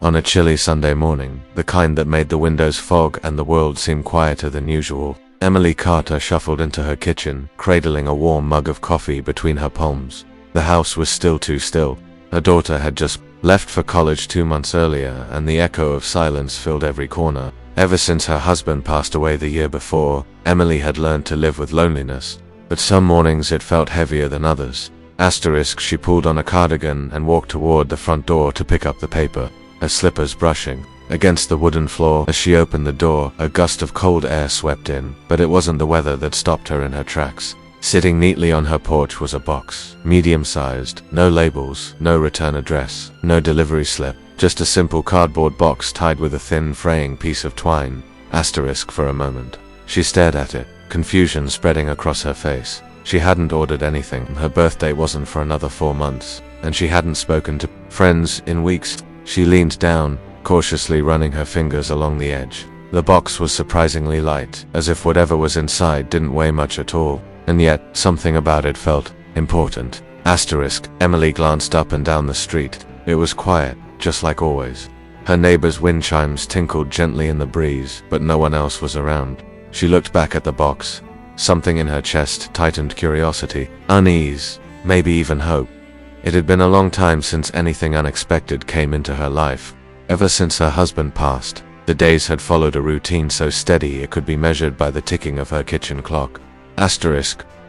On a chilly Sunday morning, the kind that made the windows fog and the world seem quieter than usual, Emily Carter shuffled into her kitchen, cradling a warm mug of coffee between her palms. The house was still too still. Her daughter had just left for college 2 months earlier, and the echo of silence filled every corner. Ever since her husband passed away the year before, Emily had learned to live with loneliness. But some mornings it felt heavier than others. She pulled on a cardigan and walked toward the front door to pick up the paper, her slippers brushing against the wooden floor. As she opened the door, a gust of cold air swept in, but it wasn't the weather that stopped her in her tracks. Sitting neatly on her porch was a box, medium-sized, no labels, no return address, no delivery slip, just a simple cardboard box tied with a thin, fraying piece of twine. For a moment, she stared at it, confusion spreading across her face. She hadn't ordered anything, her birthday wasn't for another 4 months, and she hadn't spoken to friends in weeks. She leaned down, cautiously running her fingers along the edge. The box was surprisingly light, as if whatever was inside didn't weigh much at all, and yet something about it felt important. Emily glanced up and down the street. It was quiet, just like always. Her neighbor's wind chimes tinkled gently in the breeze, but no one else was around. She looked back at the box. Something in her chest tightened: curiosity, unease, maybe even hope. It had been a long time since anything unexpected came into her life. Ever since her husband passed, the days had followed a routine so steady it could be measured by the ticking of her kitchen clock.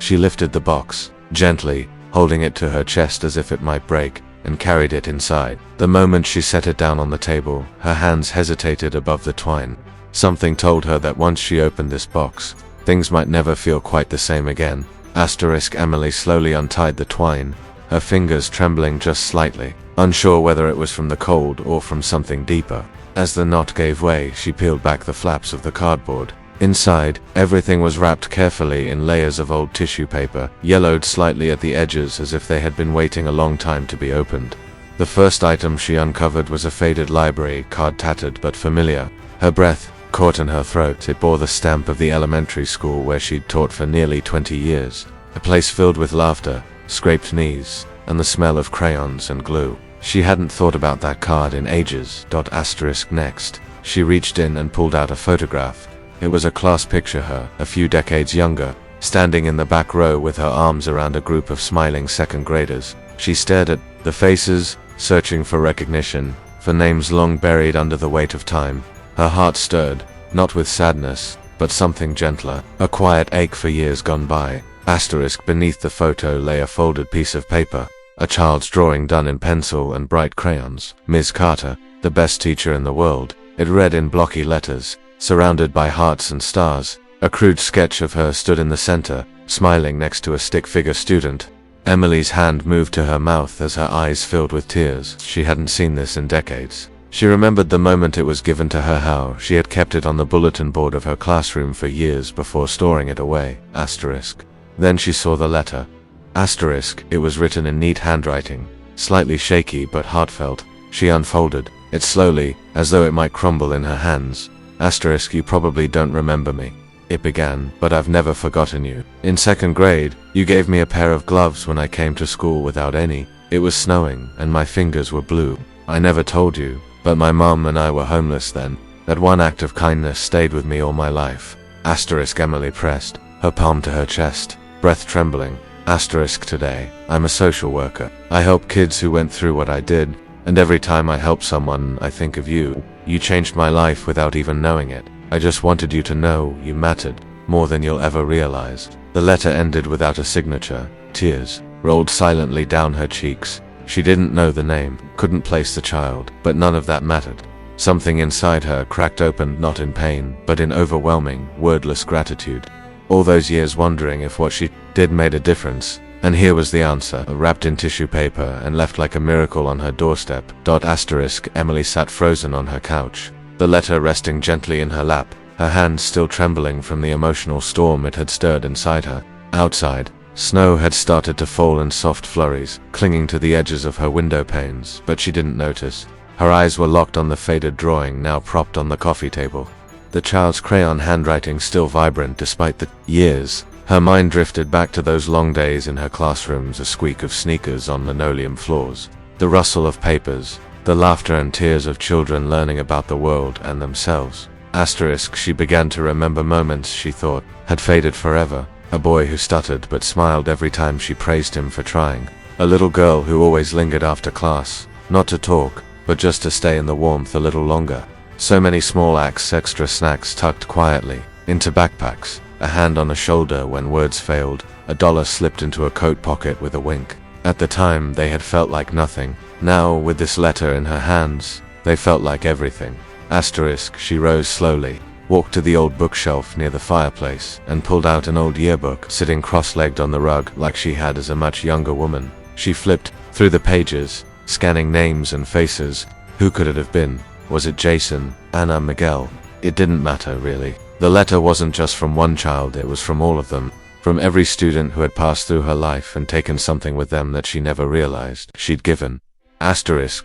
She lifted the box, gently, holding it to her chest as if it might break, and carried it inside. The moment she set it down on the table, her hands hesitated above the twine. Something told her that once she opened this box, things might never feel quite the same again. Emily slowly untied the twine, her fingers trembling just slightly, unsure whether it was from the cold or from something deeper. As the knot gave way, she peeled back the flaps of the cardboard. Inside, everything was wrapped carefully in layers of old tissue paper, yellowed slightly at the edges as if they had been waiting a long time to be opened. The first item she uncovered was a faded library card, tattered but familiar. Her breath caught in her throat. It bore the stamp of the elementary school where she'd taught for nearly 20 years. A place filled with laughter, scraped knees, and the smell of crayons and glue. She hadn't thought about that card in ages. Next, she reached in and pulled out a photograph. It was a class picture, her, a few decades younger, standing in the back row with her arms around a group of smiling second graders. She stared at the faces, searching for recognition, for names long buried under the weight of time. Her heart stirred, not with sadness, but something gentler, a quiet ache for years gone by. Beneath the photo lay a folded piece of paper, a child's drawing done in pencil and bright crayons. Ms. Carter, the best teacher in the world, it read in blocky letters, surrounded by hearts and stars. A crude sketch of her stood in the center, smiling next to a stick-figure student. Emily's hand moved to her mouth as her eyes filled with tears. She hadn't seen this in decades. She remembered the moment it was given to her, how she had kept it on the bulletin board of her classroom for years before storing it away. Then she saw the letter. It was written in neat handwriting, slightly shaky but heartfelt. She unfolded it slowly, as though it might crumble in her hands. You probably don't remember me, it began, but I've never forgotten you. In 2nd grade, you gave me a pair of gloves when I came to school without any. It was snowing, and my fingers were blue. I never told you, but my mom and I were homeless then. That one act of kindness stayed with me all my life. Emily pressed her palm to her chest, breath trembling. Today, I'm a social worker. I help kids who went through what I did, and every time I help someone, I think of you. You changed my life without even knowing it. I just wanted you to know you mattered, more than you'll ever realize. The letter ended without a signature. Tears rolled silently down her cheeks. She didn't know the name, couldn't place the child, but none of that mattered. Something inside her cracked open, not in pain, but in overwhelming, wordless gratitude. All those years wondering if what she did made a difference, and here was the answer, wrapped in tissue paper and left like a miracle on her doorstep. Emily sat frozen on her couch, the letter resting gently in her lap, her hands still trembling from the emotional storm it had stirred inside her. Outside, snow had started to fall in soft flurries, clinging to the edges of her window panes, but she didn't notice. Her eyes were locked on the faded drawing now propped on the coffee table. The child's crayon handwriting still vibrant despite the years. Her mind drifted back to those long days in her classrooms, a squeak of sneakers on linoleum floors, the rustle of papers, the laughter and tears of children learning about the world and themselves. She began to remember moments she thought had faded forever. A boy who stuttered but smiled every time she praised him for trying. A little girl who always lingered after class, not to talk, but just to stay in the warmth a little longer. So many small acts, extra snacks tucked quietly into backpacks, a hand on a shoulder when words failed, a dollar slipped into a coat pocket with a wink. At the time, they had felt like nothing. Now, with this letter in her hands, they felt like everything. She rose slowly, walked to the old bookshelf near the fireplace, and pulled out an old yearbook sitting cross-legged on the rug like she had as a much younger woman. She flipped through the pages, scanning names and faces. Who could it have been? Was it Jason, Anna, Miguel? It didn't matter, really. The letter wasn't just from one child, it was from all of them. From every student who had passed through her life and taken something with them that she never realized she'd given.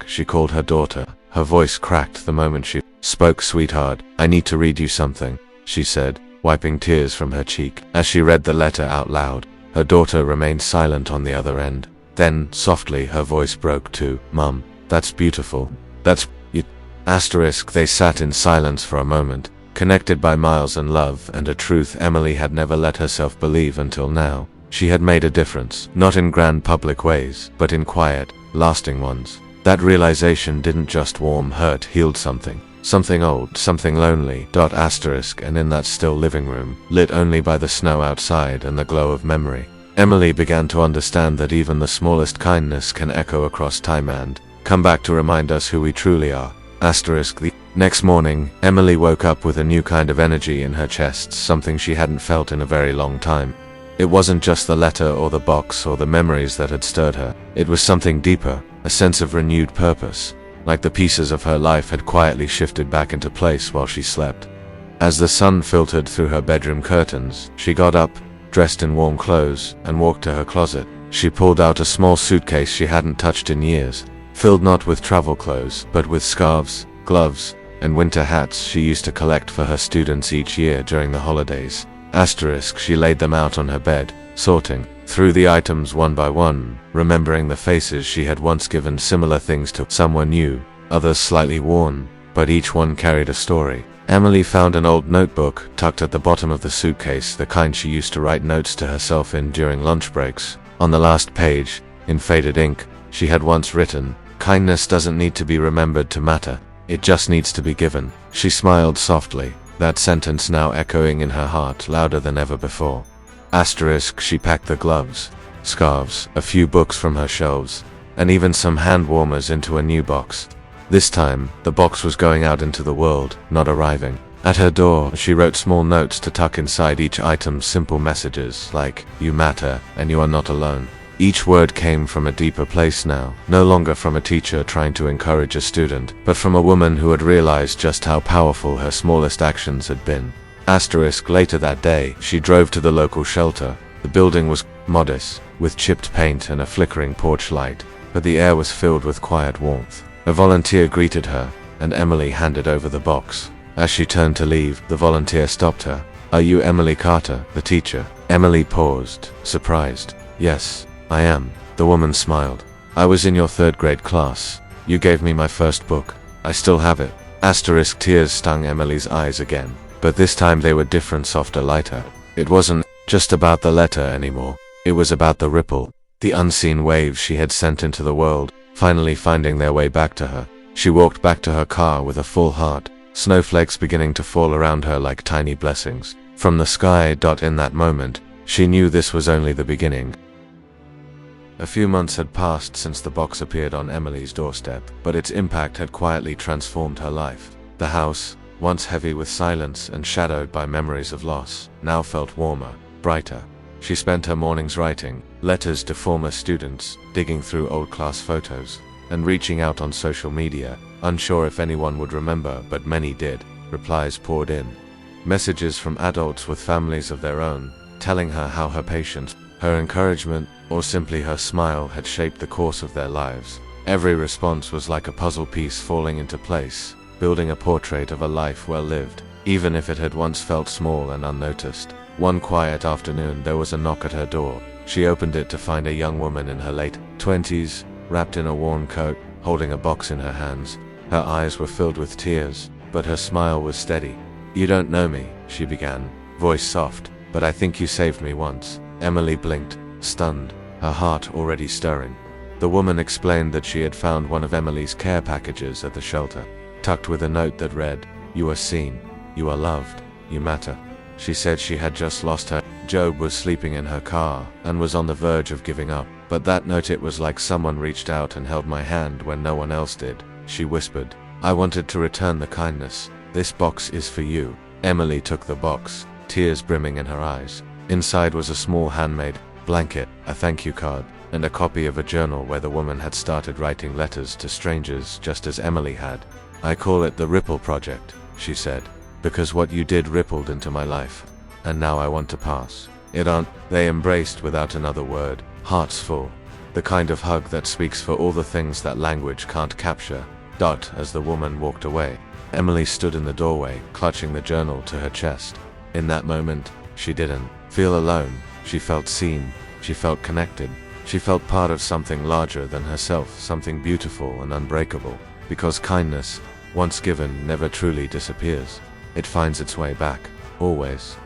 She called her daughter. Her voice cracked the moment she spoke. Sweetheart, I need to read you something, she said, wiping tears from her cheek. As she read the letter out loud, her daughter remained silent on the other end. Then, softly, her voice broke too. Mum, that's beautiful. That's you. They sat in silence for a moment, connected by miles and love and a truth Emily had never let herself believe until now. She had made a difference, not in grand public ways, but in quiet, lasting ones. That realization didn't just warm hurt, healed something. Something old, something lonely. And in that still living room, lit only by the snow outside and the glow of memory, Emily began to understand that even the smallest kindness can echo across time and come back to remind us who we truly are. The next morning, Emily woke up with a new kind of energy in her chest, something she hadn't felt in a very long time. It wasn't just the letter or the box or the memories that had stirred her. It was something deeper, a sense of renewed purpose, like the pieces of her life had quietly shifted back into place while she slept. As the sun filtered through her bedroom curtains, she got up, dressed in warm clothes, and walked to her closet. She pulled out a small suitcase she hadn't touched in years, filled not with travel clothes, but with scarves, gloves, and winter hats she used to collect for her students each year during the holidays. She laid them out on her bed, sorting through the items one by one, remembering the faces she had once given similar things to. Some were new, others slightly worn, but each one carried a story. Emily found an old notebook tucked at the bottom of the suitcase, the kind she used to write notes to herself in during lunch breaks. On the last page, in faded ink, she had once written, "Kindness doesn't need to be remembered to matter. It just needs to be given." She smiled softly, that sentence now echoing in her heart louder than ever before. She packed the gloves, scarves, a few books from her shelves, and even some hand warmers into a new box. This time, the box was going out into the world, not arriving. At her door, she wrote small notes to tuck inside each item, simple messages like, "You matter, and you are not alone." Each word came from a deeper place now, no longer from a teacher trying to encourage a student, but from a woman who had realized just how powerful her smallest actions had been. Later that day, she drove to the local shelter. The building was modest, with chipped paint and a flickering porch light, but the air was filled with quiet warmth. A volunteer greeted her, and Emily handed over the box. As she turned to leave, the volunteer stopped her. "Are you Emily Carter, the teacher?" Emily paused, surprised. "Yes, I am." The woman smiled. "I was in your third grade class. You gave me my first book. I still have it." Tears stung Emily's eyes again, but this time they were different, softer, lighter. It wasn't just about the letter anymore. It was about the ripple, the unseen waves she had sent into the world, finally finding their way back to her. She walked back to her car with a full heart, snowflakes beginning to fall around her like tiny blessings from the sky. In that moment, she knew this was only the beginning. A few months had passed since the box appeared on Emily's doorstep, but its impact had quietly transformed her life. The house, once heavy with silence and shadowed by memories of loss, now felt warmer, brighter. She spent her mornings writing letters to former students, digging through old class photos, and reaching out on social media, unsure if anyone would remember, but many did. Replies poured in. Messages from adults with families of their own, telling her how her patience, her encouragement, or simply her smile had shaped the course of their lives. Every response was like a puzzle piece falling into place, building a portrait of a life well lived, even if it had once felt small and unnoticed. One quiet afternoon, there was a knock at her door. She opened it to find a young woman in her late 20s, wrapped in a worn coat, holding a box in her hands. Her eyes were filled with tears, but her smile was steady. "You don't know me," she began, voice soft, "but I think you saved me once." Emily blinked, stunned, her heart already stirring. The woman explained that she had found one of Emily's care packages at the shelter, tucked with a note that read, "You are seen, you are loved, you matter." She said she had just lost her Job, was sleeping in her car, and was on the verge of giving up. "But that note, it was like someone reached out and held my hand when no one else did," she whispered. "I wanted to return the kindness. This box is for you." Emily took the box, tears brimming in her eyes. Inside was a small handmade blanket, a thank you card, and a copy of a journal where the woman had started writing letters to strangers just as Emily had. "I call it the Ripple Project," she said, "because what you did rippled into my life. And now I want to pass it on." They embraced without another word, hearts full. The kind of hug that speaks for all the things that language can't capture. As the woman walked away, Emily stood in the doorway, clutching the journal to her chest. In that moment, she didn't feel alone. She felt seen. She felt connected. She felt part of something larger than herself, something beautiful and unbreakable. Because kindness, once given, never truly disappears. It finds its way back, always.